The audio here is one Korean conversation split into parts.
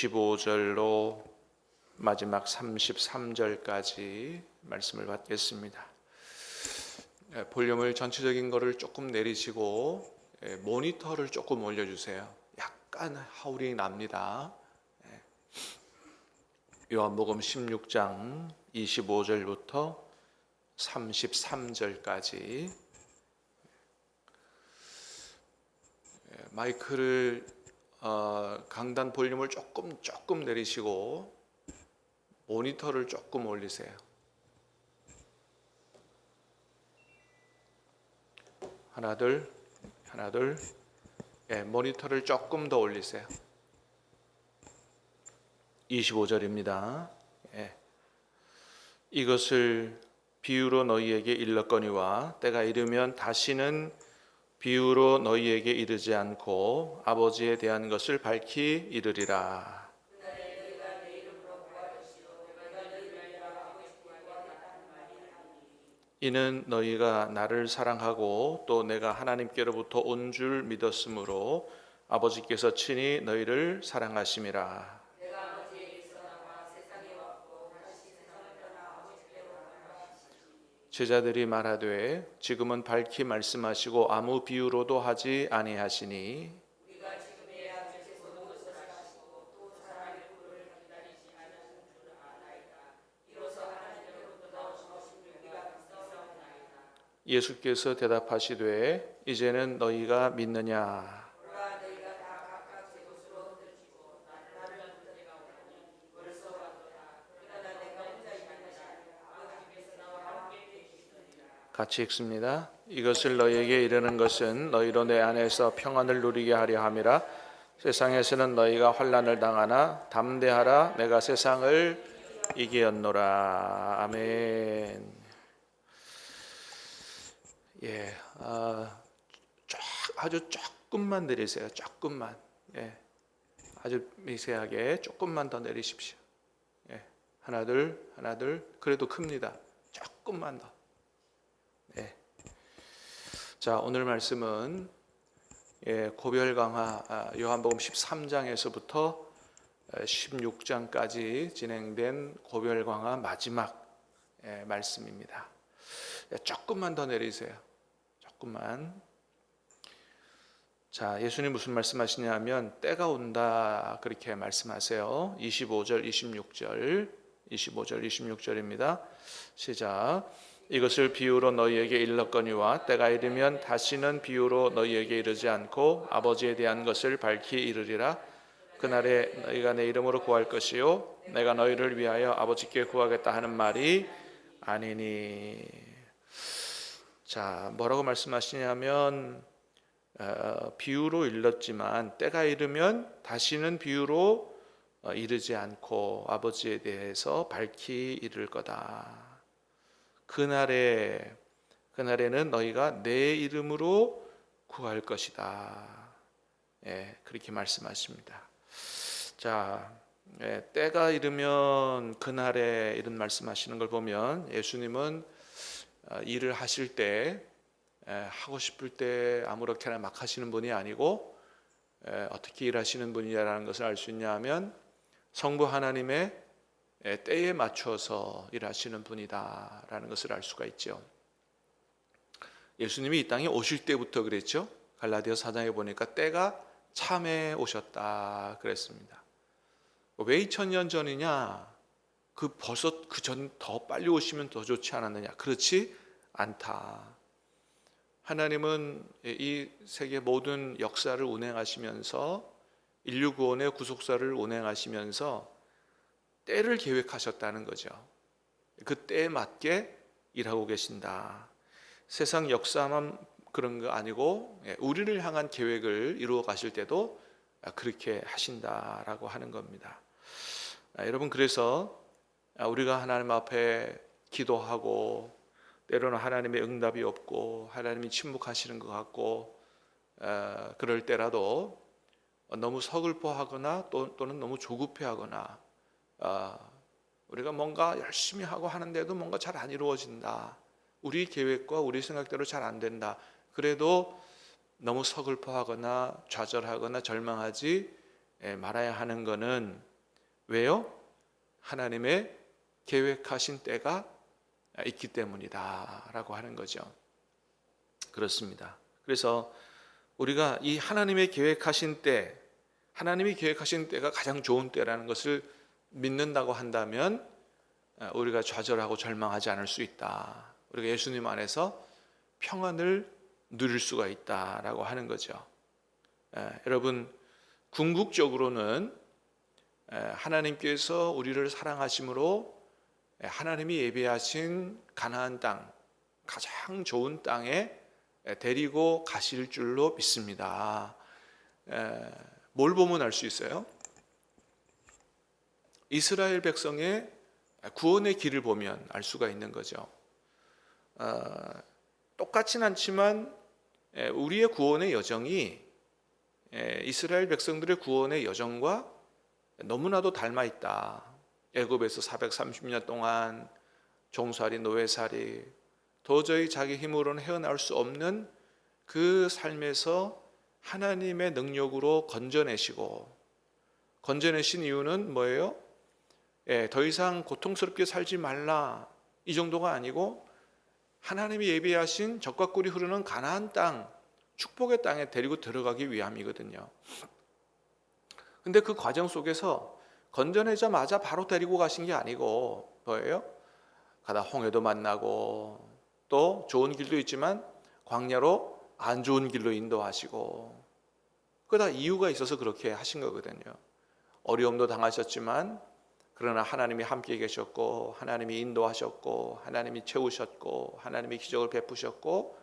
15절로 마지막 33절까지 말씀을 받겠습니다. 볼륨을 전체적인 거를 조금 내리시고 모니터를 조금 올려주세요. 약간 하울이 납니다. 요한복음 16장 25절부터 33절까지 마이크를 강단 볼륨을 조금 내리시고 모니터를 조금 올리세요. 하나 둘 모니터를 조금 더 올리세요. 25절입니다. 이것을 비유로 너희에게 일렀거니와 때가 이르면 다시는 비유로 너희에게 이르지 않고 아버지에 대한 것을 밝히 이르리라. 이는 너희가 나를 사랑하고 또 내가 하나님께로부터 온 줄 믿었으므로 아버지께서 친히 너희를 사랑하심이라. 제자들이 말하되 지금은 밝히 말씀하시고 아무 비유로도 하지 아니하시니 예수께서 대답하시되 이제는 너희가 믿느냐. 같이 읽습니다. 이것을 너희에게 이르는 것은 너희로 내 안에서 평안을 누리게 하려 함이라. 세상에서는 너희가 환난을 당하나 담대하라. 내가 세상을 이기었노라. 아멘. 아주 조금만 내리세요. 조금만. 아주 미세하게 조금만 더 내리십시오. 하나 둘. 그래도 큽니다. 조금만 더. 자, 오늘 말씀은 고별 강화 요한복음 13장에서부터 16장까지 진행된 고별 강화 마지막 말씀입니다. 조금만 더 내리세요. 조금만. 자, 예수님 무슨 말씀하시냐면 때가 온다 그렇게 말씀하세요. 25절 26절입니다. 시작. 이것을 비유로 너희에게 일렀거니와 때가 이르면 다시는 비유로 너희에게 이르지 않고 아버지에 대한 것을 밝히 이르리라. 그날에 너희가 내 이름으로 구할 것이요 내가 너희를 위하여 아버지께 구하겠다 하는 말이 아니니. 자, 뭐라고 말씀하시냐면 비유로 일렀지만 때가 이르면 다시는 비유로 이르지 않고 아버지에 대해서 밝히 이를 거다. 그날에는 너희가 내 이름으로 구할 것이다. 그렇게 말씀하십니다. 자, 때가 이르면 그날에 이런 말씀하시는 걸 보면 예수님은 일을 하실 때 하고 싶을 때 아무렇게나 막 하시는 분이 아니고 어떻게 일하시는 분이라는 것을 알 수 있냐 하면 성부 하나님의 때에 맞춰서 일하시는 분이다라는 것을 알 수가 있죠. 예수님이 이 땅에 오실 때부터 그랬죠. 갈라디아 4장에 보니까 때가 참에 오셨다 그랬습니다. 왜 2000년 전이냐? 벌써 그 전 더 빨리 오시면 더 좋지 않았느냐? 그렇지 않다. 하나님은 이 세계 모든 역사를 운행하시면서 인류 구원의 구속사를 운행하시면서 때를 계획하셨다는 거죠. 그 때에 맞게 일하고 계신다. 세상 역사만 그런 거 아니고 우리를 향한 계획을 이루어 가실 때도 그렇게 하신다라고 하는 겁니다. 여러분, 그래서 우리가 하나님 앞에 기도하고 때로는 하나님의 응답이 없고 하나님이 침묵하시는 것 같고 그럴 때라도 너무 서글퍼하거나 또는 너무 조급해하거나 우리가 뭔가 열심히 하고 하는데도 뭔가 잘 안 이루어진다. 우리 계획과 우리 생각대로 잘 안 된다. 그래도 너무 서글퍼하거나 좌절하거나 절망하지 말아야 하는 것은 왜요? 하나님의 계획하신 때가 있기 때문이다라고 하는 거죠. 그렇습니다. 그래서 우리가 이 하나님의 계획하신 때, 하나님이 계획하신 때가 가장 좋은 때라는 것을 믿는다고 한다면 우리가 좌절하고 절망하지 않을 수 있다. 우리가 예수님 안에서 평안을 누릴 수가 있다라고 하는 거죠. 여러분, 궁극적으로는 하나님께서 우리를 사랑하심으로 하나님이 예비하신 가나안 땅, 가장 좋은 땅에 데리고 가실 줄로 믿습니다. 뭘 보면 알 수 있어요? 이스라엘 백성의 구원의 길을 보면 알 수가 있는 거죠. 똑같진 않지만 우리의 구원의 여정이 이스라엘 백성들의 구원의 여정과 너무나도 닮아 있다. 애굽에서 430년 동안 종살이, 노예살이, 도저히 자기 힘으로는 헤어나올 수 없는 그 삶에서 하나님의 능력으로 건져내신 이유는 뭐예요? 더 이상 고통스럽게 살지 말라, 이 정도가 아니고 하나님이 예비하신 젖과 꿀이 흐르는 가나안 땅, 축복의 땅에 데리고 들어가기 위함이거든요. 근데 그 과정 속에서 건져내자마자 바로 데리고 가신 게 아니고 뭐예요? 가다 홍해도 만나고 또 좋은 길도 있지만 광야로 안 좋은 길로 인도하시고, 그다 이유가 있어서 그렇게 하신 거거든요. 어려움도 당하셨지만 그러나 하나님이 함께 계셨고, 하나님이 인도하셨고, 하나님이 채우셨고, 하나님이 기적을 베푸셨고,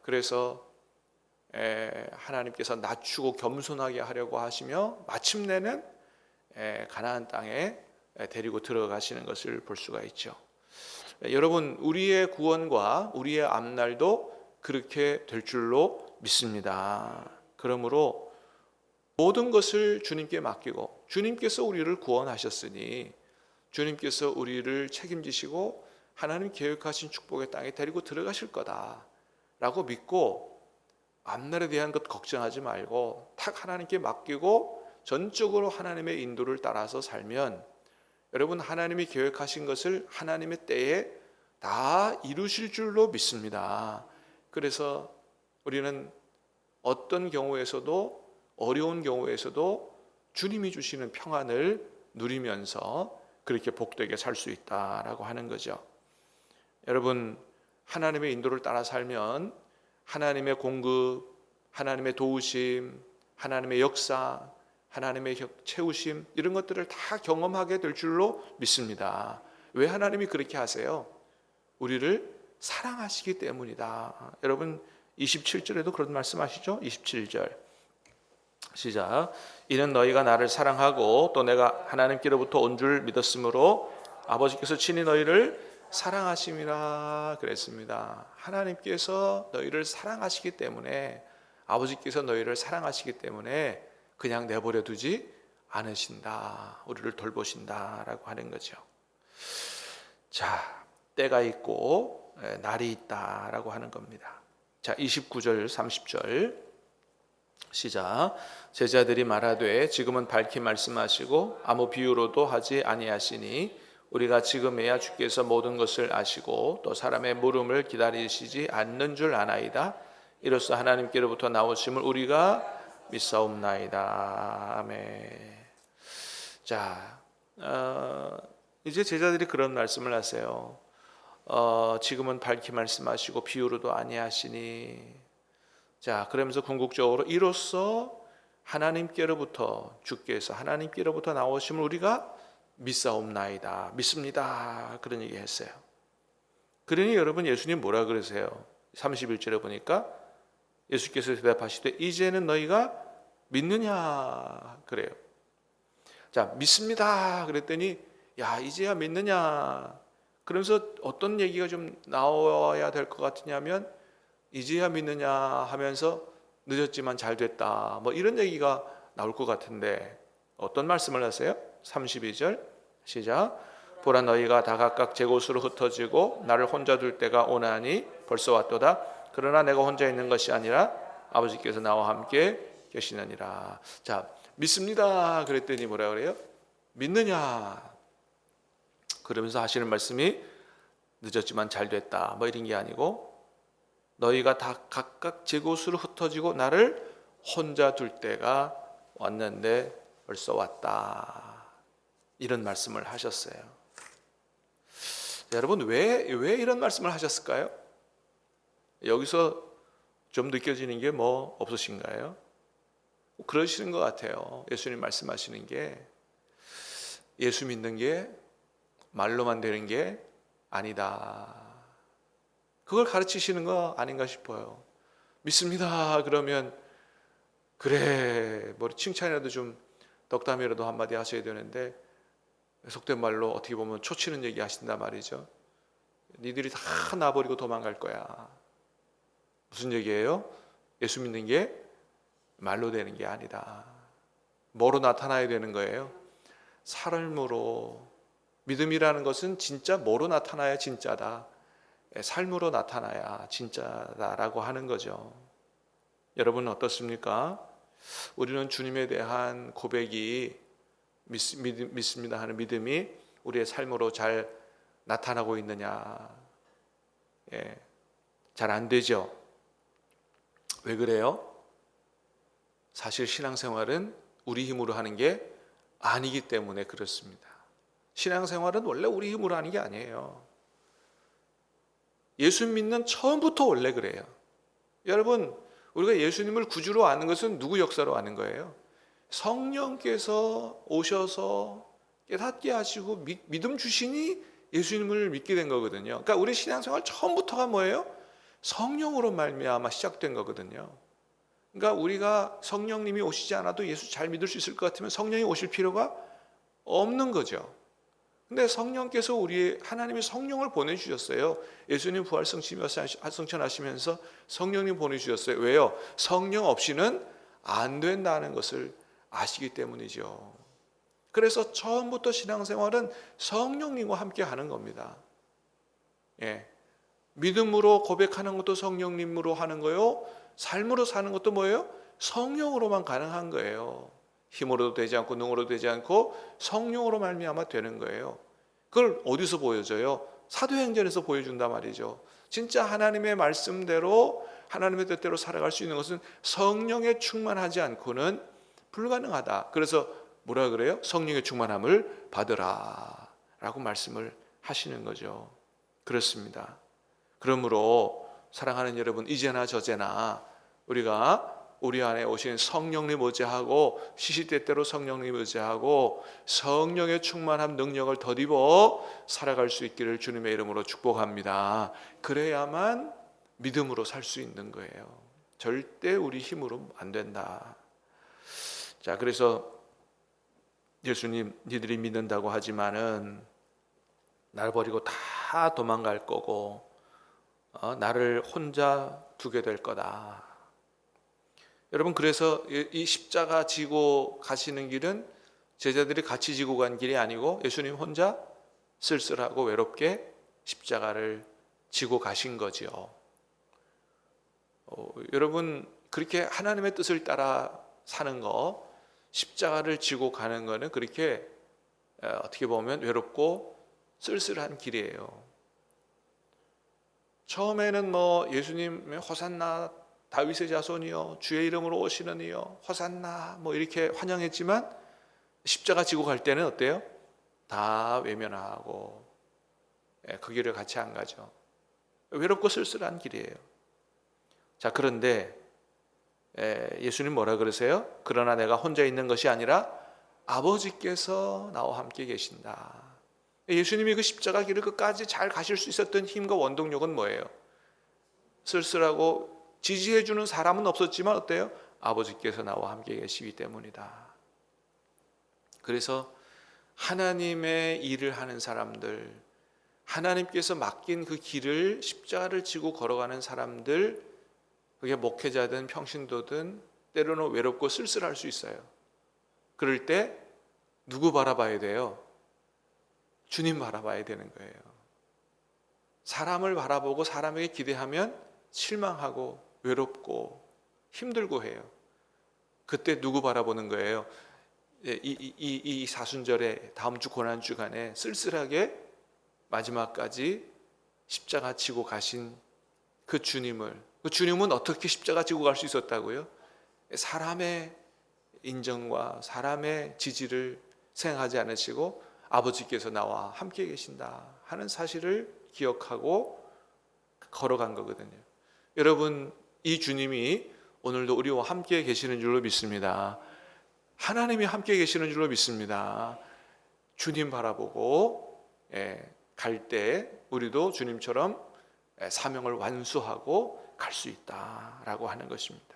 그래서 하나님께서 낮추고 겸손하게 하려고 하시며 마침내는 가나안 땅에 데리고 들어가시는 것을 볼 수가 있죠. 여러분, 우리의 구원과 우리의 앞날도 그렇게 될 줄로 믿습니다. 그러므로 모든 것을 주님께 맡기고, 주님께서 우리를 구원하셨으니 주님께서 우리를 책임지시고 하나님 계획하신 축복의 땅에 데리고 들어가실 거다라고 믿고 앞날에 대한 것 걱정하지 말고 탁 하나님께 맡기고 전적으로 하나님의 인도를 따라서 살면 여러분, 하나님이 계획하신 것을 하나님의 때에 다 이루실 줄로 믿습니다. 그래서 우리는 어떤 경우에서도, 어려운 경우에서도 주님이 주시는 평안을 누리면서 그렇게 복되게 살 수 있다라고 하는 거죠. 여러분, 하나님의 인도를 따라 살면 하나님의 공급, 하나님의 도우심, 하나님의 역사, 하나님의 채우심, 이런 것들을 다 경험하게 될 줄로 믿습니다. 왜 하나님이 그렇게 하세요? 우리를 사랑하시기 때문이다. 여러분, 27절에도 그런 말씀하시죠? 27절 시작. 이는 너희가 나를 사랑하고 또 내가 하나님께로부터 온 줄 믿었으므로 아버지께서 친히 너희를 사랑하심이라 그랬습니다. 하나님께서 너희를 사랑하시기 때문에, 아버지께서 너희를 사랑하시기 때문에 그냥 내버려 두지 않으신다. 우리를 돌보신다라고 하는 거죠. 자, 때가 있고 날이 있다라고 하는 겁니다. 자, 29절 30절 시작. 제자들이 말하되 지금은 밝히 말씀하시고 아무 비유로도 하지 아니하시니 우리가 지금에야 주께서 모든 것을 아시고 또 사람의 물음을 기다리시지 않는 줄 아나이다. 이로써 하나님께로부터 나오심을 우리가 믿사옵나이다. 아멘. 자, 이제 제자들이 그런 말씀을 하세요. 지금은 밝히 말씀하시고 비유로도 아니하시니. 자, 그러면서 궁극적으로 이로써 하나님께로부터, 주께서 하나님께로부터 나오심을 우리가 믿사옵나이다, 믿습니다, 그런 얘기 했어요. 그러니 여러분, 예수님 뭐라 그러세요? 31절에 보니까 예수께서 대답하시되 이제는 너희가 믿느냐 그래요. 자, 믿습니다 그랬더니 야, 이제야 믿느냐, 그러면서 어떤 얘기가 좀 나와야 될 것 같으냐면 이제야 믿느냐 하면서 늦었지만 잘 됐다, 뭐 이런 얘기가 나올 것 같은데 어떤 말씀을 하세요? 32절 시작. 보라, 너희가 다 각각 제 곳으로 흩어지고 나를 혼자 둘 때가 오나니 벌써 왔도다. 그러나 내가 혼자 있는 것이 아니라 아버지께서 나와 함께 계시느니라. 자, 믿습니다 그랬더니 뭐라 그래요? 믿느냐? 그러면서 하시는 말씀이 늦었지만 잘 됐다 뭐 이런 게 아니고, 너희가 다 각각 제 곳으로 흩어지고 나를 혼자 둘 때가 왔는데 벌써 왔다, 이런 말씀을 하셨어요. 자, 여러분 왜 이런 말씀을 하셨을까요? 여기서 좀 느껴지는 게 뭐 없으신가요? 그러시는 것 같아요. 예수님 말씀하시는 게, 예수 믿는 게 말로만 되는 게 아니다, 그걸 가르치시는 거 아닌가 싶어요. 믿습니다 그러면 그래 뭐 칭찬이라도 좀, 덕담이라도 한마디 하셔야 되는데, 속된 말로 어떻게 보면 초치는 얘기 하신단 말이죠. 니들이 다 나버리고 도망갈 거야. 무슨 얘기예요? 예수 믿는 게 말로 되는 게 아니다. 뭐로 나타나야 되는 거예요? 삶으로. 믿음이라는 것은 진짜 뭐로 나타나야 진짜다, 삶으로 나타나야 진짜다라고 하는 거죠. 여러분은 어떻습니까? 우리는 주님에 대한 고백이 믿습니다 하는 믿음이 우리의 삶으로 잘 나타나고 있느냐? 잘 안 되죠. 왜 그래요? 사실 신앙생활은 우리 힘으로 하는 게 아니기 때문에 그렇습니다. 신앙생활은 원래 우리 힘으로 하는 게 아니에요. 예수 믿는 처음부터 원래 그래요. 여러분, 우리가 예수님을 구주로 아는 것은 누구 역사로 아는 거예요? 성령께서 오셔서 깨닫게 하시고 믿음 주시니 예수님을 믿게 된 거거든요. 그러니까 우리 신앙생활 처음부터가 뭐예요? 성령으로 말미암아 시작된 거거든요. 그러니까 우리가 성령님이 오시지 않아도 예수 잘 믿을 수 있을 것 같으면 성령이 오실 필요가 없는 거죠. 근데 성령께서 하나님이 성령을 보내주셨어요. 예수님 부활 승천하시면서 성령님 보내주셨어요. 왜요? 성령 없이는 안 된다는 것을 아시기 때문이죠. 그래서 처음부터 신앙생활은 성령님과 함께 하는 겁니다. 믿음으로 고백하는 것도 성령님으로 하는 거요, 삶으로 사는 것도 뭐예요? 성령으로만 가능한 거예요. 힘으로도 되지 않고 능으로도 되지 않고 성령으로 말미암아 되는 거예요. 그걸 어디서 보여줘요? 사도행전에서 보여준단 말이죠. 진짜 하나님의 말씀대로 하나님의 뜻대로 살아갈 수 있는 것은 성령에 충만하지 않고는 불가능하다. 그래서 뭐라 그래요? 성령의 충만함을 받으라 라고 말씀을 하시는 거죠. 그렇습니다. 그러므로 사랑하는 여러분, 이제나 저제나 우리가 우리 안에 오신 성령님 의지하고 시시때때로 성령님 의지하고 성령의 충만한 능력을 덧입어 살아갈 수 있기를 주님의 이름으로 축복합니다. 그래야만 믿음으로 살 수 있는 거예요. 절대 우리 힘으로 안 된다. 자, 그래서 예수님, 니들이 믿는다고 하지만은 날 버리고 다 도망갈 거고 나를 혼자 두게 될 거다. 여러분, 그래서 이 십자가 지고 가시는 길은 제자들이 같이 지고 간 길이 아니고 예수님 혼자 쓸쓸하고 외롭게 십자가를 지고 가신 거죠. 여러분, 그렇게 하나님의 뜻을 따라 사는 거, 십자가를 지고 가는 거는 그렇게 어떻게 보면 외롭고 쓸쓸한 길이에요. 처음에는 뭐 예수님 호산나 다윗의 자손이요 주의 이름으로 오시는 이요 호산나 뭐 이렇게 환영했지만 십자가 지고 갈 때는 어때요? 다 외면하고 그 길을 같이 안 가죠. 외롭고 쓸쓸한 길이에요. 자, 그런데 예수님 뭐라 그러세요? 그러나 내가 혼자 있는 것이 아니라 아버지께서 나와 함께 계신다. 예수님이 그 십자가 길을 끝까지 잘 가실 수 있었던 힘과 원동력은 뭐예요? 쓸쓸하고 지지해주는 사람은 없었지만 어때요? 아버지께서 나와 함께 계시기 때문이다. 그래서 하나님의 일을 하는 사람들, 하나님께서 맡긴 그 길을 십자가를 지고 걸어가는 사람들, 그게 목회자든 평신도든 때로는 외롭고 쓸쓸할 수 있어요. 그럴 때 누구 바라봐야 돼요? 주님 바라봐야 되는 거예요. 사람을 바라보고 사람에게 기대하면 실망하고 외롭고 힘들고 해요. 그때 누구 바라보는 거예요? 이 사순절에 다음 주 고난 주간에 쓸쓸하게 마지막까지 십자가 지고 가신 그 주님은 어떻게 십자가 지고 갈 수 있었다고요? 사람의 인정과 사람의 지지를 생각하지 않으시고 아버지께서 나와 함께 계신다 하는 사실을 기억하고 걸어간 거거든요. 여러분, 이 주님이 오늘도 우리와 함께 계시는 줄로 믿습니다. 하나님이 함께 계시는 줄로 믿습니다. 주님 바라보고 갈 때 우리도 주님처럼 사명을 완수하고 갈 수 있다라고 하는 것입니다.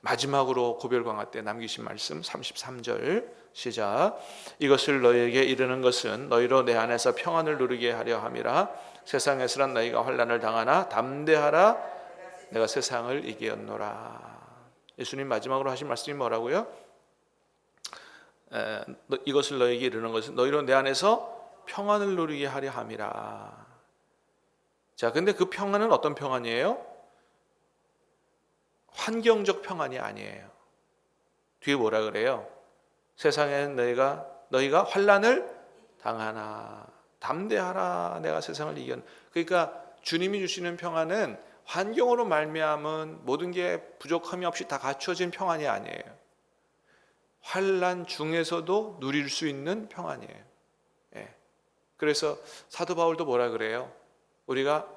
마지막으로 고별강화 때 남기신 말씀 33절 시작. 이것을 너희에게 이르는 것은 너희로 내 안에서 평안을 누리게 하려 함이라. 세상에서는 너희가 환난을 당하나 담대하라. 내가 세상을 이기었노라. 예수님 마지막으로 하신 말씀이 뭐라고요? 이것을 너희에게 이르는 것은 너희로 내 안에서 평안을 누리게 하려 함이라. 자, 근데 그 평안은 어떤 평안이에요? 환경적 평안이 아니에요. 뒤에 뭐라 그래요? 세상엔 너희가 환난을 당하나 담대하라. 내가 세상을 이겼. 그러니까 주님이 주시는 평안은 환경으로 말미암은 모든 게 부족함이 없이 다 갖춰진 평안이 아니에요. 환난 중에서도 누릴 수 있는 평안이에요. 그래서 사도 바울도 뭐라 그래요? 우리가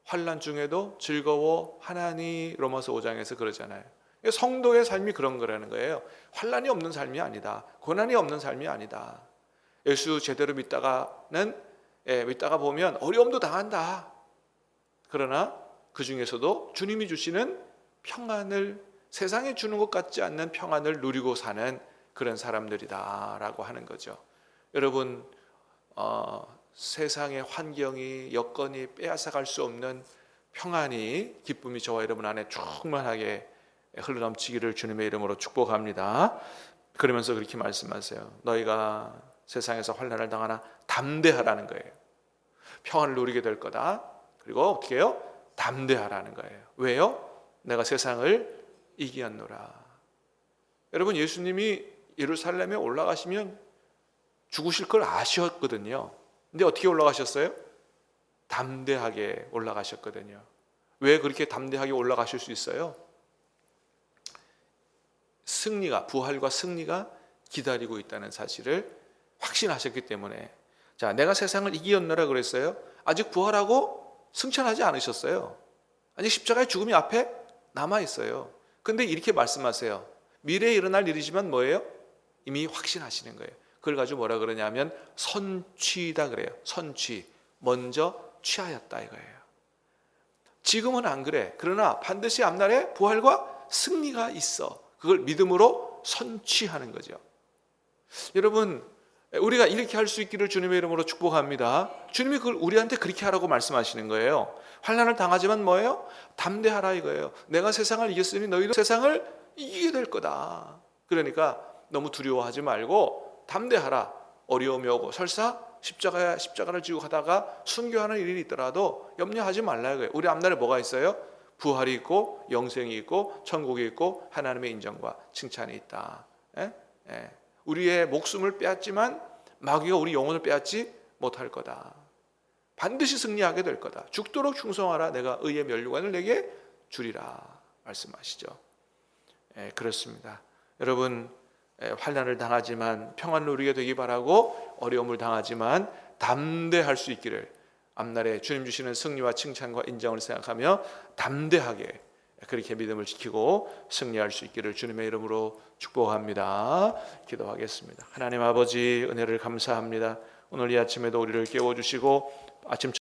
환난 중에도 즐거워하나니, 로마서 5장에서 그러잖아요. 성도의 삶이 그런 거라는 거예요. 환난이 없는 삶이 아니다. 고난이 없는 삶이 아니다. 예수 제대로 믿다가 보면 어려움도 당한다. 그러나 그 중에서도 주님이 주시는 평안을, 세상에 주는 것 같지 않는 평안을 누리고 사는 그런 사람들이다라고 하는 거죠. 여러분, 세상의 환경이, 여건이 빼앗아갈 수 없는 평안이, 기쁨이 저와 여러분 안에 충만하게 흘러넘치기를 주님의 이름으로 축복합니다. 그러면서 그렇게 말씀하세요. 너희가 세상에서 환난을 당하나 담대하라는 거예요. 평안을 누리게 될 거다. 그리고 어떻게 해요? 담대하라는 거예요. 왜요? 내가 세상을 이기었노라. 여러분, 예수님이 예루살렘에 올라가시면 죽으실 걸 아셨거든요. 근데 어떻게 올라가셨어요? 담대하게 올라가셨거든요. 왜 그렇게 담대하게 올라가실 수 있어요? 부활과 승리가 기다리고 있다는 사실을 확신하셨기 때문에. 자, 내가 세상을 이기었노라 그랬어요. 아직 부활하고 승천하지 않으셨어요. 아직 십자가의 죽음이 앞에 남아있어요. 근데 이렇게 말씀하세요. 미래에 일어날 일이지만 뭐예요? 이미 확신하시는 거예요. 그걸 가지고 뭐라 그러냐면 선취다 그래요. 선취, 먼저 취하였다 이거예요. 지금은 안 그래. 그러나 반드시 앞날에 부활과 승리가 있어. 그걸 믿음으로 선취하는 거죠. 여러분, 우리가 이렇게 할 수 있기를 주님의 이름으로 축복합니다. 주님이 그걸 우리한테 그렇게 하라고 말씀하시는 거예요. 환난을 당하지만 뭐예요? 담대하라 이거예요. 내가 세상을 이겼으니 너희도 세상을 이기게 될 거다. 그러니까 너무 두려워하지 말고 담대하라. 어려움이 오고 설사 십자가를 지고 가다가 순교하는 일이 있더라도 염려하지 말라 이거예요. 우리 앞날에 뭐가 있어요? 부활이 있고 영생이 있고 천국이 있고 하나님의 인정과 칭찬이 있다. 우리의 목숨을 빼앗지만 마귀가 우리 영혼을 빼앗지 못할 거다. 반드시 승리하게 될 거다. 죽도록 충성하라. 내가 의의 면류관을 내게 주리라 말씀하시죠. 그렇습니다. 여러분, 환난을 당하지만 평안을 누리게 되기 바라고, 어려움을 당하지만 담대할 수 있기를 앞날에 주님 주시는 승리와 칭찬과 인정을 생각하며 담대하게 그렇게 믿음을 지키고 승리할 수 있기를 주님의 이름으로 축복합니다. 기도하겠습니다. 하나님 아버지, 은혜를 감사합니다. 오늘 이 아침에도 우리를 깨워주시고 아침